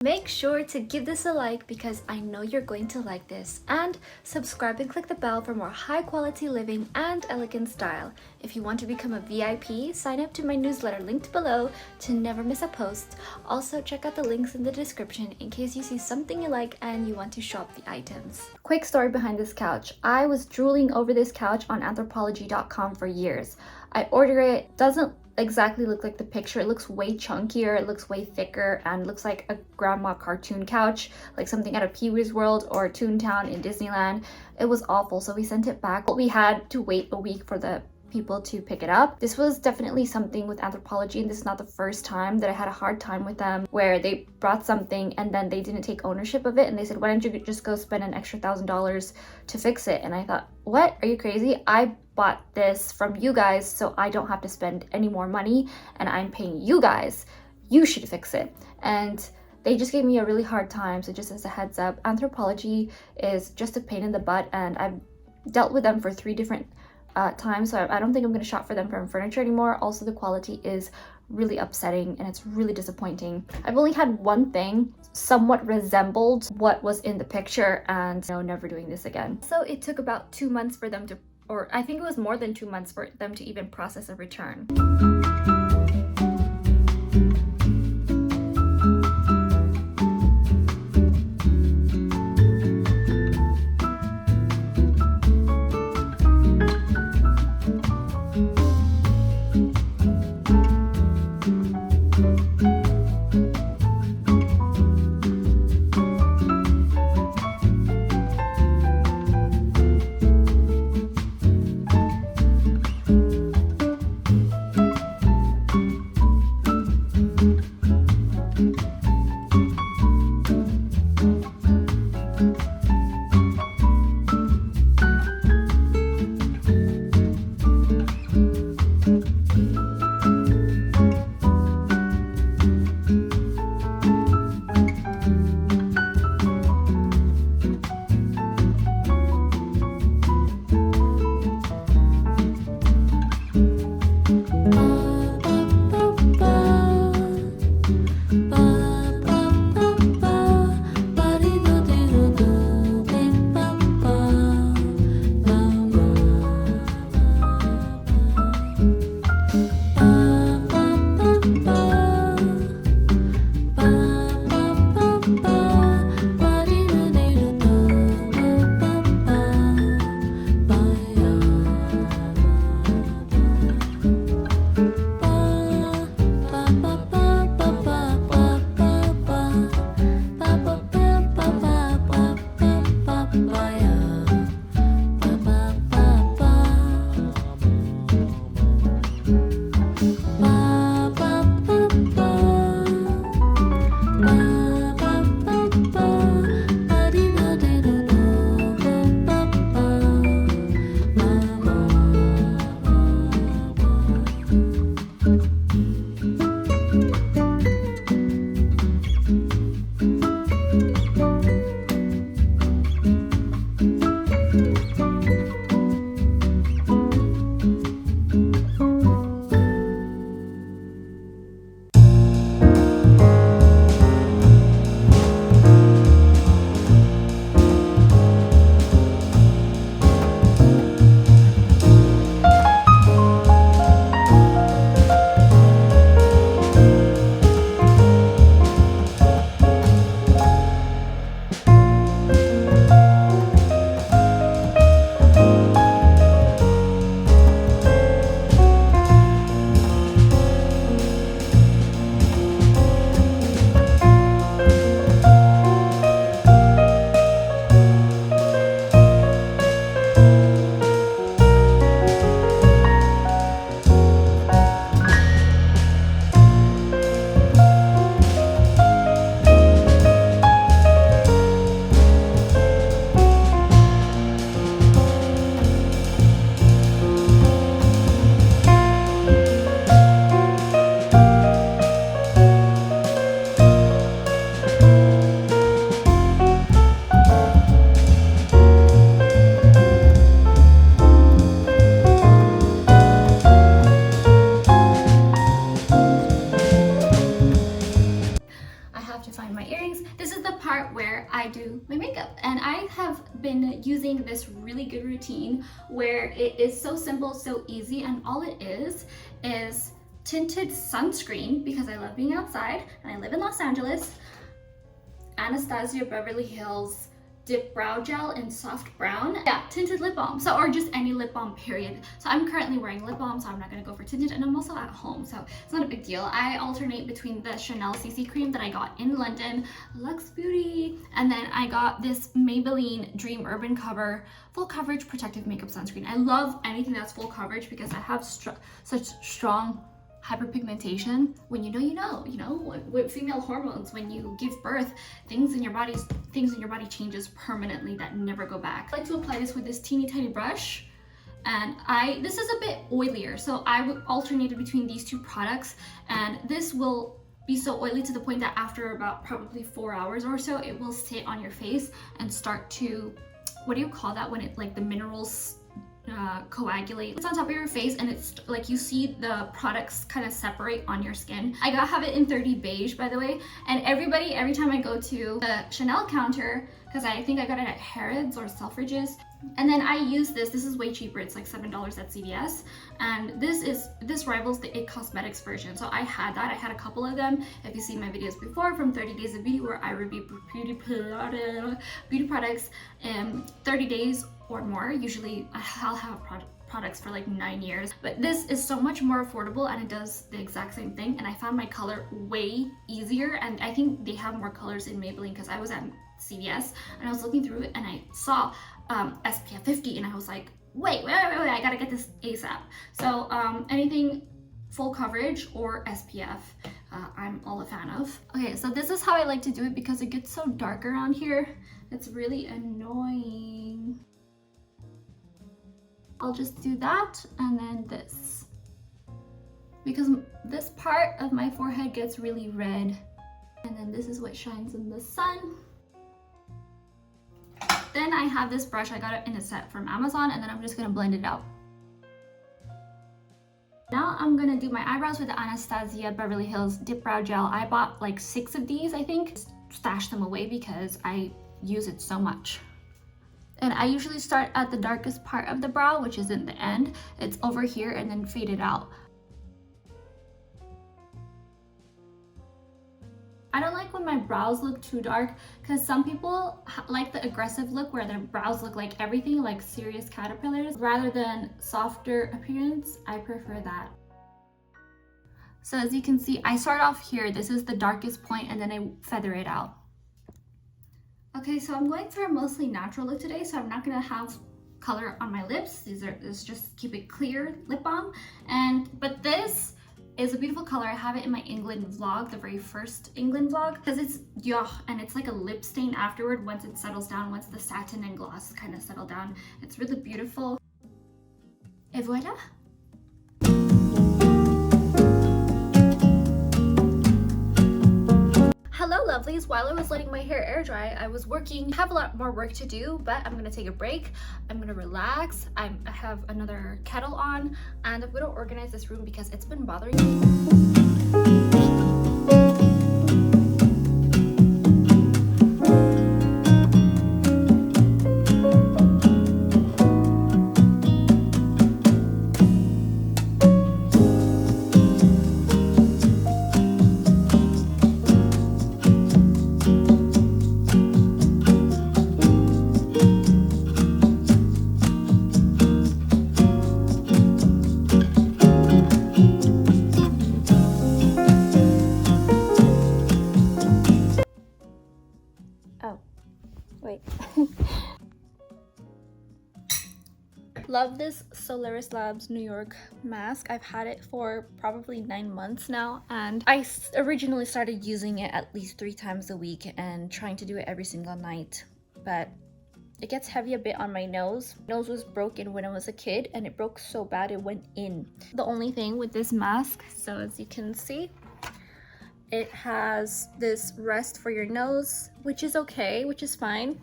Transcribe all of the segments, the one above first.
Make sure to give this a like because I know you're going to like this, and subscribe and click the bell for more high quality living and elegant style. If you want to become a VIP, sign up to my newsletter linked below to never miss a post. Also check out the links in the description in case you see something you like and you want to shop the items. Quick story behind this couch. I was drooling over this couch on Anthropologie.com for years. I order it, doesn't exactly look like the picture. It looks way chunkier, it looks way thicker, and looks like a grandma cartoon couch, like something out of Pee-wee's World or Toontown in Disneyland. It was awful, so we sent it back. We had to wait a week for the people to pick it up. This was definitely something with Anthropologie, and this is not the first time that I had a hard time with them, where they brought something and then they didn't take ownership of it, and they said, why don't you just go spend an extra $1,000 to fix it? And I thought, what? Are you crazy? I bought this from you guys so I don't have to spend any more money, and I'm paying you guys. You should fix it. And they just gave me a really hard time. So just as a heads up, Anthropologie is just a pain in the butt, and I've dealt with them for 3 different times, so I don't think I'm going to shop for them for furniture anymore. Also, the quality is really upsetting and it's really disappointing. I've only had one thing somewhat resembled what was in the picture, and never doing this again. So it took about 2 months for them to, or I think it was more than 2 months for them to even process a return. lovelies, this is the part where I do my makeup, and I have been using this really good routine where it is so simple, so easy, and all it is tinted sunscreen because I love being outside and I live in Los Angeles. Anastasia Beverly Hills Dip Brow Gel in soft brown. Yeah, tinted lip balm. So, or just any lip balm, period. So I'm currently wearing lip balm, so I'm not gonna go for tinted, and I'm also at home, so it's not a big deal. I alternate between the Chanel CC cream that I got in London, Luxe Beauty, and then I got this Maybelline Dream Urban Cover full coverage protective makeup sunscreen. I love anything that's full coverage because I have such strong hyperpigmentation. When you know, with female hormones, when you give birth, things in your body changes permanently that never go back. I like to apply this with this teeny tiny brush, and this is a bit oilier, so I would alternate between these two products, and this will be so oily to the point that after about probably 4 hours or so, it will sit on your face and start to, what do you call that, when it, like, the minerals coagulate. It's on top of your face, and it's like you see the products kind of separate on your skin. I have it in 30 beige, by the way, and every time I go to the Chanel counter, because I think I got it at Harrods or Selfridges, and then I use this is way cheaper. It's like $7 at CVS, and this rivals the It Cosmetics version. So I had a couple of them. If you see my videos before from 30 Days of Beauty, where I review beauty products in 30 days or more. Usually I'll have products for like 9 years, but this is so much more affordable, and it does the exact same thing, and I found my color way easier, and I think they have more colors in Maybelline because I was at CVS and I was looking through it and I saw SPF 50, and I was like, wait, I gotta get this ASAP. So anything full coverage or SPF, I'm all a fan of. Okay, so this is how I like to do it because it gets so dark around here. It's really annoying. I'll just do that, and then this, because this part of my forehead gets really red, and then this is what shines in the sun. Then I have this brush. I got it in a set from Amazon, and then I'm just gonna blend it out. Now I'm gonna do my eyebrows with the Anastasia Beverly Hills Dip Brow Gel. I bought like 6 of these, I think. Stash them away because I use it so much. And I usually start at the darkest part of the brow, which is in the end. It's over here, and then fade it out. I don't like when my brows look too dark, because some people like the aggressive look where their brows look like everything, like serious caterpillars, rather than softer appearance. I prefer that. So as you can see, I start off here. This is the darkest point, and then I feather it out. Okay, so I'm going for a mostly natural look today, so I'm not gonna have color on my lips. This just keep it clear lip balm. But this is a beautiful color. I have it in my England vlog, the very first England vlog, because it's and it's like a lip stain afterward once it settles down, once the satin and gloss kind of settle down. It's really beautiful. Et voilà. Hello lovelies, while I was letting my hair air dry, I was working. I have a lot more work to do, but I'm gonna take a break. I'm gonna relax. I have another kettle on, and I'm gonna organize this room because it's been bothering me. Love this Solaris Labs New York mask. I've had it for probably 9 months now, and I originally started using it at least 3 times a week and trying to do it every single night, but it gets heavy a bit on my nose. My nose was broken when I was a kid, and it broke so bad it went in. The only thing with this mask, so as you can see, it has this rest for your nose, which is okay, which is fine.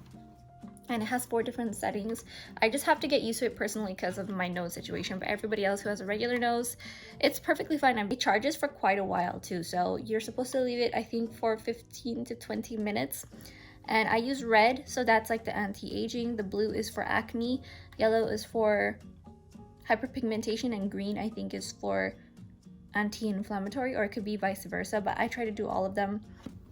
and it has 4 different settings. I just have to get used to it personally because of my nose situation, but everybody else who has a regular nose, it's perfectly fine. It charges for quite a while too, so you're supposed to leave it, I think, for 15 to 20 minutes. And I use red, so that's like the anti-aging. The blue is for acne, yellow is for hyperpigmentation, and green I think is for anti-inflammatory, or it could be vice versa, but I try to do all of them.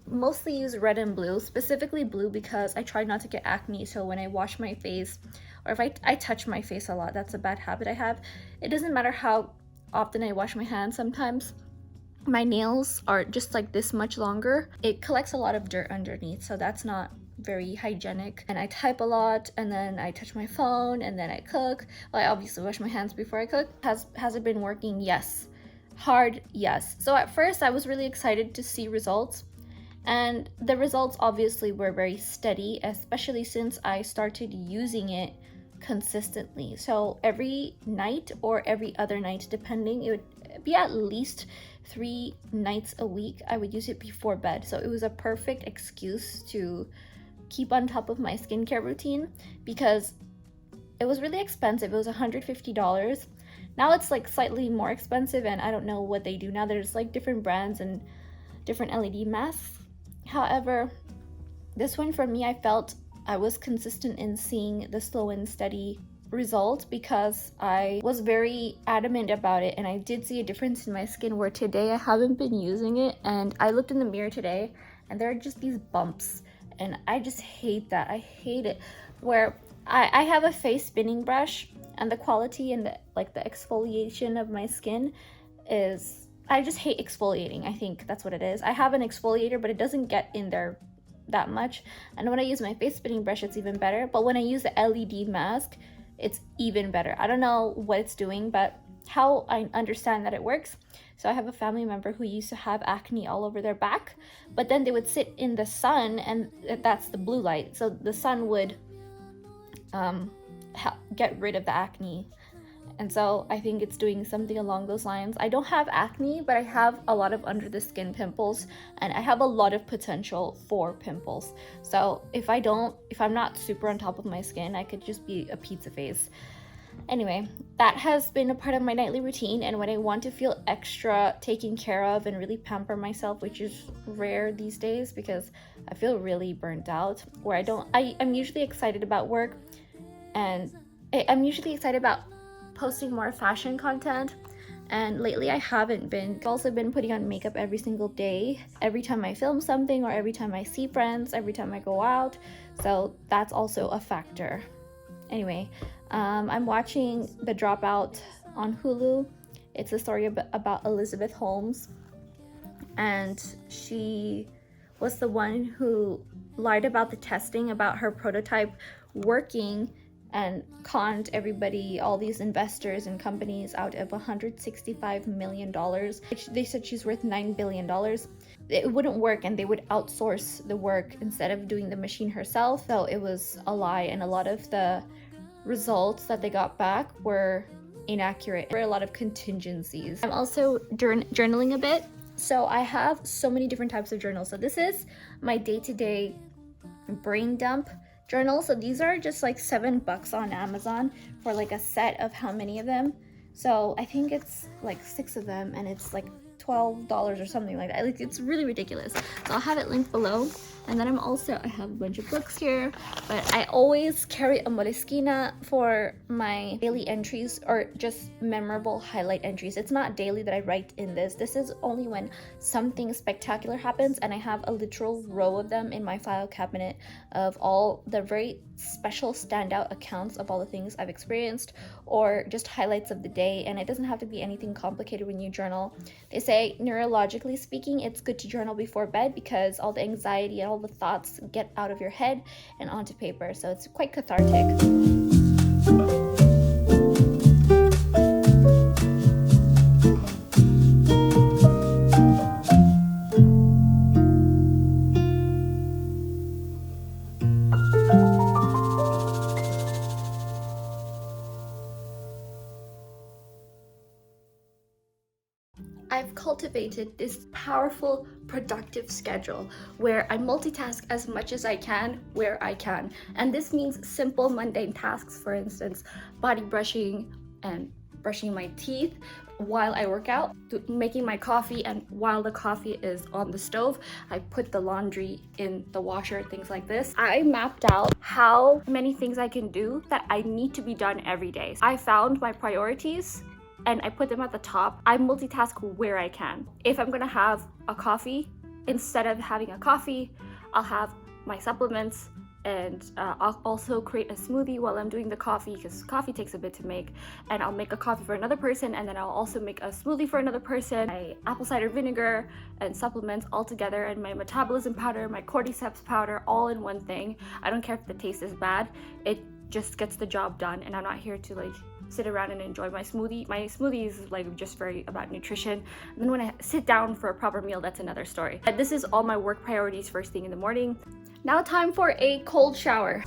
Mostly use red and blue, specifically blue because I try not to get acne. So when I wash my face, or if I touch my face a lot, that's a bad habit I have. It doesn't matter how often I wash my hands, sometimes my nails are just like this much longer. It collects a lot of dirt underneath, so that's not very hygienic. And I type a lot, and then I touch my phone, and then I cook. Well, I obviously wash my hands before I cook. Has it been working? Yes. Hard? Yes. So at first I was really excited to see results, and the results obviously were very steady, especially since I started using it consistently. So every night or every other night, depending, it would be at least 3 nights a week I would use it before bed. So it was a perfect excuse to keep on top of my skincare routine, because it was really expensive. It was $150. Now it's like slightly more expensive, and I don't know what they do now. There's like different brands and different LED masks. However, this one for me, I felt I was consistent in seeing the slow and steady result because I was very adamant about it, and I did see a difference in my skin, where today I haven't been using it, and I looked in the mirror today and there are just these bumps, and I just hate that. I hate it. Where I have a face spinning brush, and the quality and the exfoliation of my skin is, I just hate exfoliating. I think that's what it is. I have an exfoliator, but it doesn't get in there that much, and when I use my face spinning brush, it's even better. But when I use the LED mask, it's even better. I don't know what it's doing, but how I understand that it works. So I have a family member who used to have acne all over their back, but then they would sit in the sun, and that's the blue light, so the sun would get rid of the acne. And so I think it's doing something along those lines. I don't have acne, but I have a lot of under the skin pimples, and I have a lot of potential for pimples. So if I'm not super on top of my skin, I could just be a pizza face. Anyway, that has been a part of my nightly routine, and when I want to feel extra taken care of and really pamper myself, which is rare these days because I feel really burnt out, where I'm usually excited about work, and I'm usually excited about posting more fashion content, and lately I haven't been. I've also been putting on makeup every single day, every time I film something, or every time I see friends, every time I go out, so that's also a factor. Anyway, I'm watching The Dropout on Hulu. It's a story about Elizabeth Holmes, and she was the one who lied about the testing, about her prototype working, and conned everybody, all these investors and companies, out of $165 million. They said she's worth $9 billion. It wouldn't work, and they would outsource the work instead of doing the machine herself. So it was a lie, and a lot of the results that they got back were inaccurate. There were a lot of contingencies. I'm also journaling a bit. So I have so many different types of journals. So this is my day-to-day brain dump journal. So these are just like $7 on Amazon for like a set of how many of them. So I think it's like 6 of them, and it's like $12 or something like that. Like, it's really ridiculous. So I'll have it linked below. And then I have a bunch of books here, but I always carry a moleskine for my daily entries, or just memorable highlight entries. It's not daily that I write in this. This is only when something spectacular happens, and I have a literal row of them in my file cabinet of all the very special standout accounts of all the things I've experienced, or just highlights of the day. And it doesn't have to be anything complicated when you journal. They say, neurologically speaking, it's good to journal before bed because all the anxiety and all the thoughts get out of your head and onto paper. So it's quite cathartic. I've cultivated this powerful, productive schedule where I multitask as much as I can where I can. And this means simple, mundane tasks, for instance, body brushing and brushing my teeth while I work out, making my coffee, and while the coffee is on the stove, I put the laundry in the washer, things like this. I mapped out how many things I can do that I need to be done every day. I found my priorities and I put them at the top. I multitask where I can. If I'm gonna have a coffee, instead of having a coffee, I'll have my supplements, and I'll also create a smoothie while I'm doing the coffee, because coffee takes a bit to make, and I'll make a coffee for another person, and then I'll also make a smoothie for another person, my apple cider vinegar and supplements all together, and my metabolism powder, my cordyceps powder, all in one thing. I don't care if the taste is bad, it just gets the job done, and I'm not here to like sit around and enjoy my smoothie. My smoothie is like just very about nutrition. And then when I sit down for a proper meal, that's another story. But this is all my work priorities first thing in the morning. Now time for a cold shower.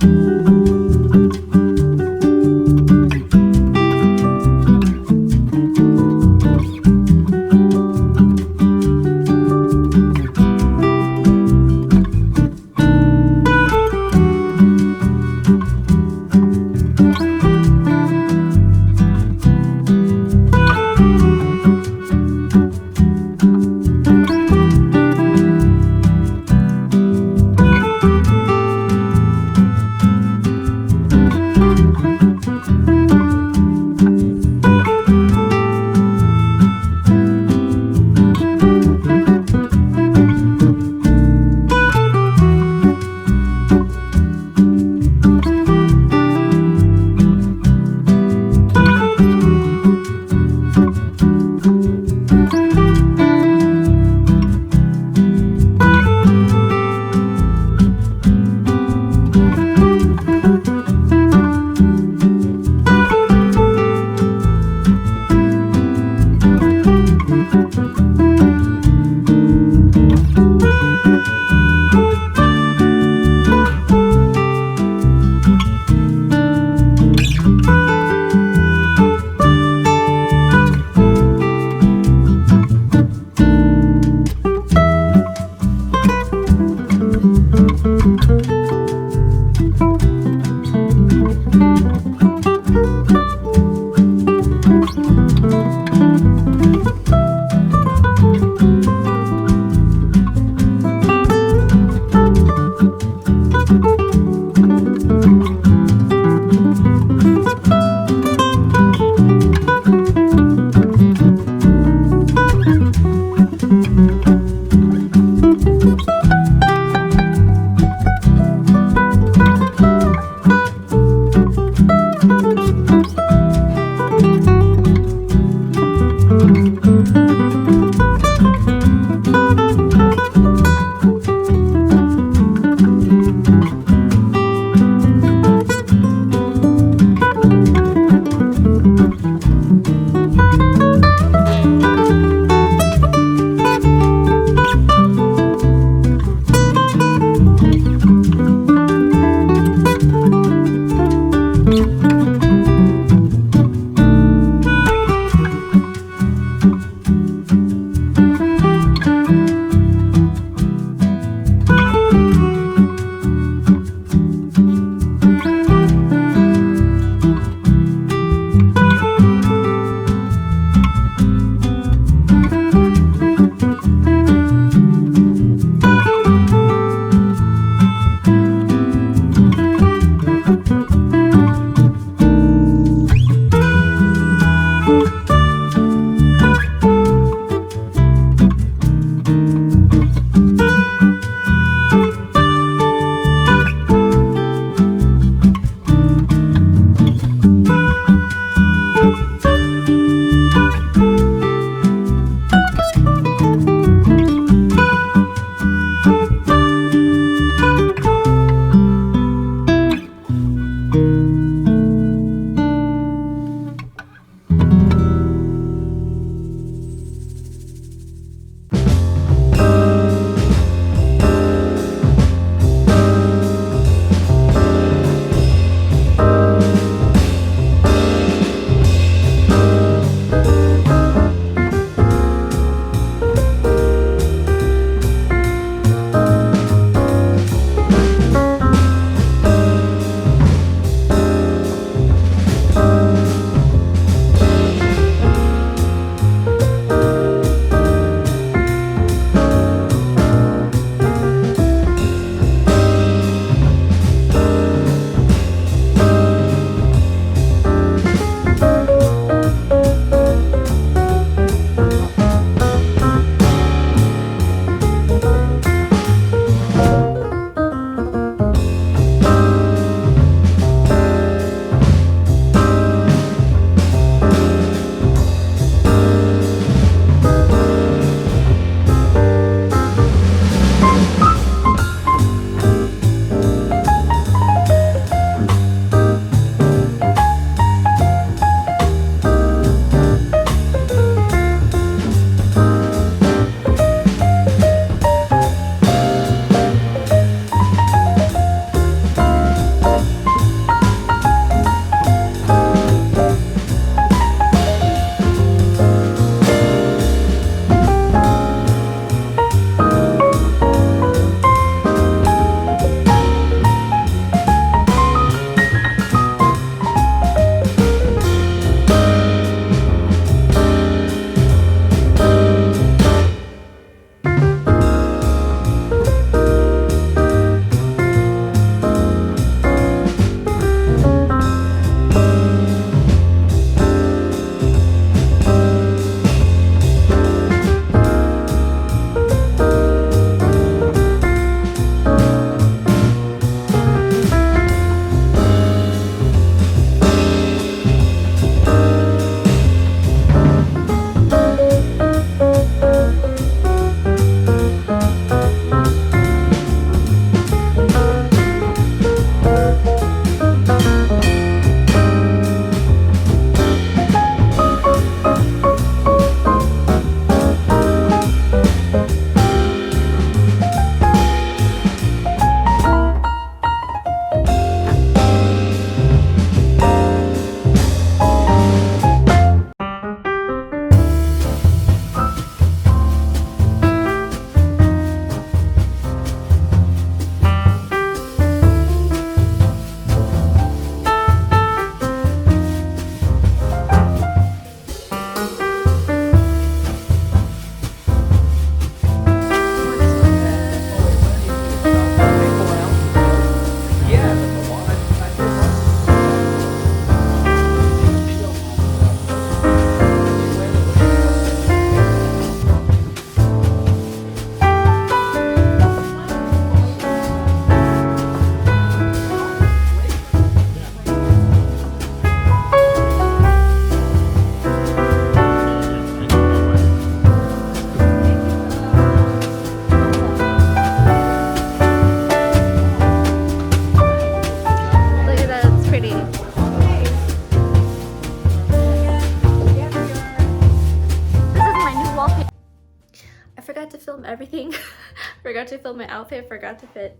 film my outfit, forgot to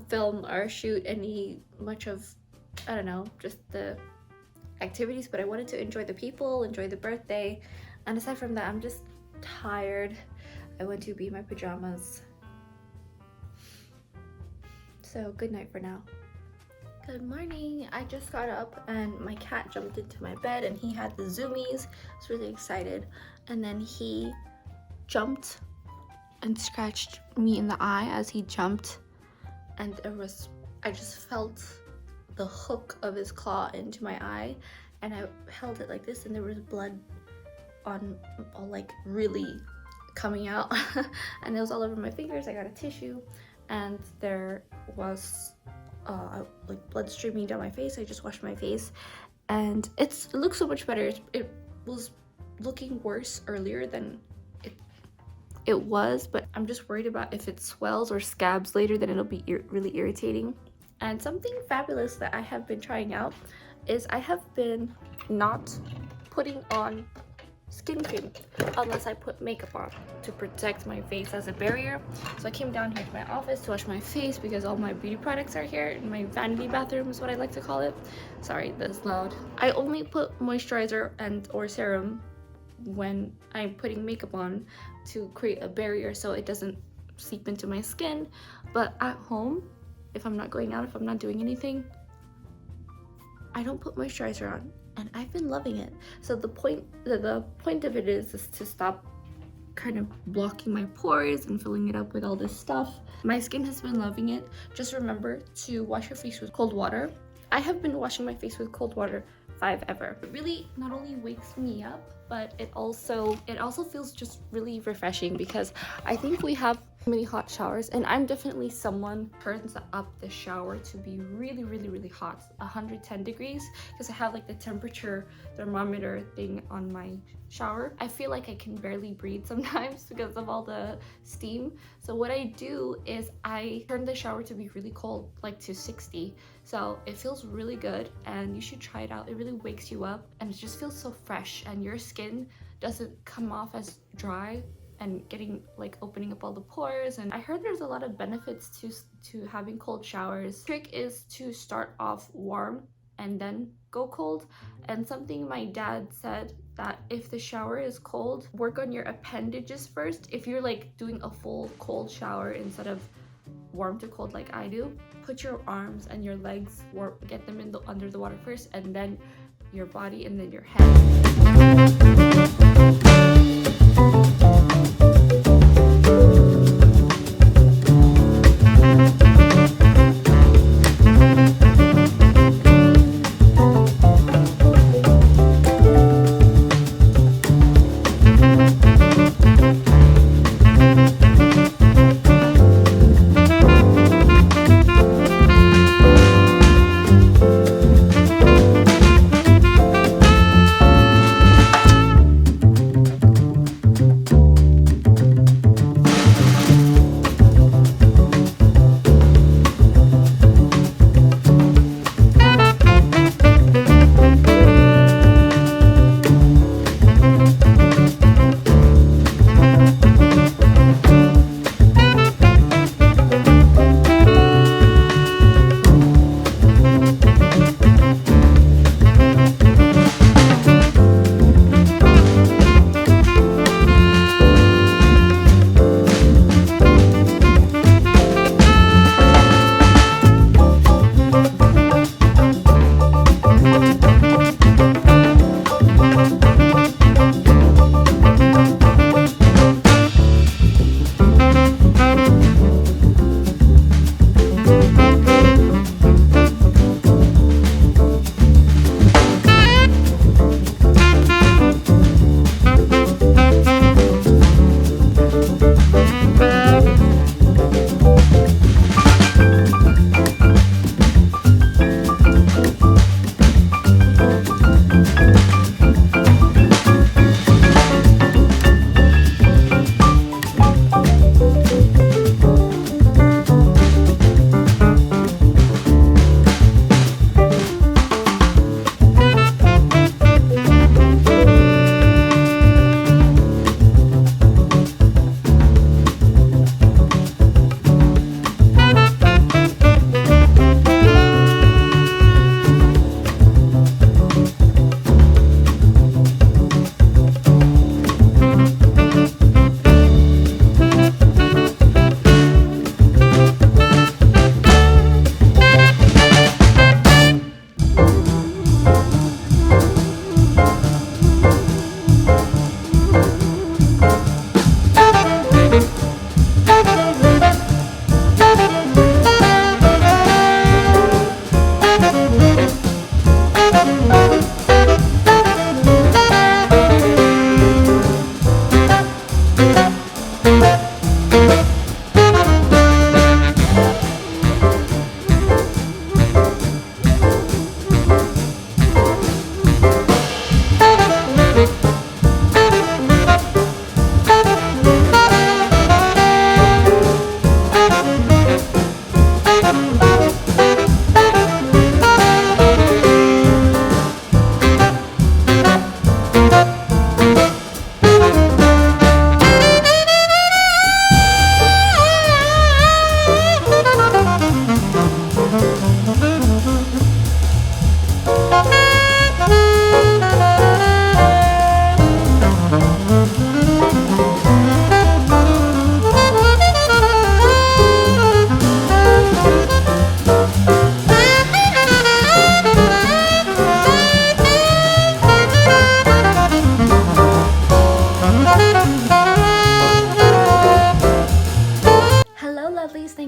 film or shoot any much of, I don't know, just the activities, but I wanted to enjoy the people, enjoy the birthday, and aside from that, I'm just tired. I went to be in my pajamas. So good night for now. Good morning. I just got up and my cat jumped into my bed and he had the zoomies. I was really excited. And then he jumped and scratched me in the eye as he jumped. And I just felt the hook of his claw into my eye. And I held it like this and there was blood on, like really coming out. And it was all over my fingers. I got a tissue and there was like blood streaming down my face. I just washed my face and it looks so much better. It was looking worse earlier than it was, but I'm just worried about if it swells or scabs later, then it'll be really irritating. And something fabulous that I have been trying out is I have been not putting on skin cream unless I put makeup on to protect my face as a barrier. So I came down here to my office to wash my face because all my beauty products are here in my vanity bathroom is what I like to call it. Sorry, that's loud. I only put moisturizer and or serum when I'm putting makeup on to create a barrier so it doesn't seep into my skin. But at home, if I'm not going out, if I'm not doing anything, I don't put moisturizer on. And I've been loving it. So the point of it is to stop kind of blocking my pores and filling it up with all this stuff. My skin has been loving it. Just remember to wash your face with cold water. I have been washing my face with cold water 5 ever. It really not only wakes me up, but it also feels just really refreshing because I think we have many hot showers and I'm definitely someone who turns up the shower to be really hot, 110 degrees, because I have like the temperature thermometer thing on my shower. I feel like I can barely breathe sometimes because of all the steam. So what I do is I turn the shower to be really cold, like to 60. So it feels really good and you should try it out. It really wakes you up and it just feels so fresh and your skin doesn't come off as dry and getting like opening up all the pores. And I heard there's a lot of benefits to having cold showers. The trick is to start off warm and then go cold. And something my dad said that if the shower is cold, work on your appendages first. If you're like doing a full cold shower instead of warm to cold like I do, put your arms and your legs warm, get them in under the water first, and then your body and then your head.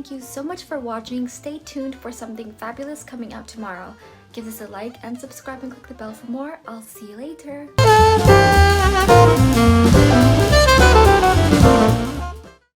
Thank you so much for watching. Stay tuned for something fabulous coming out tomorrow. Give this a like and subscribe and click the bell for more. I'll see you later.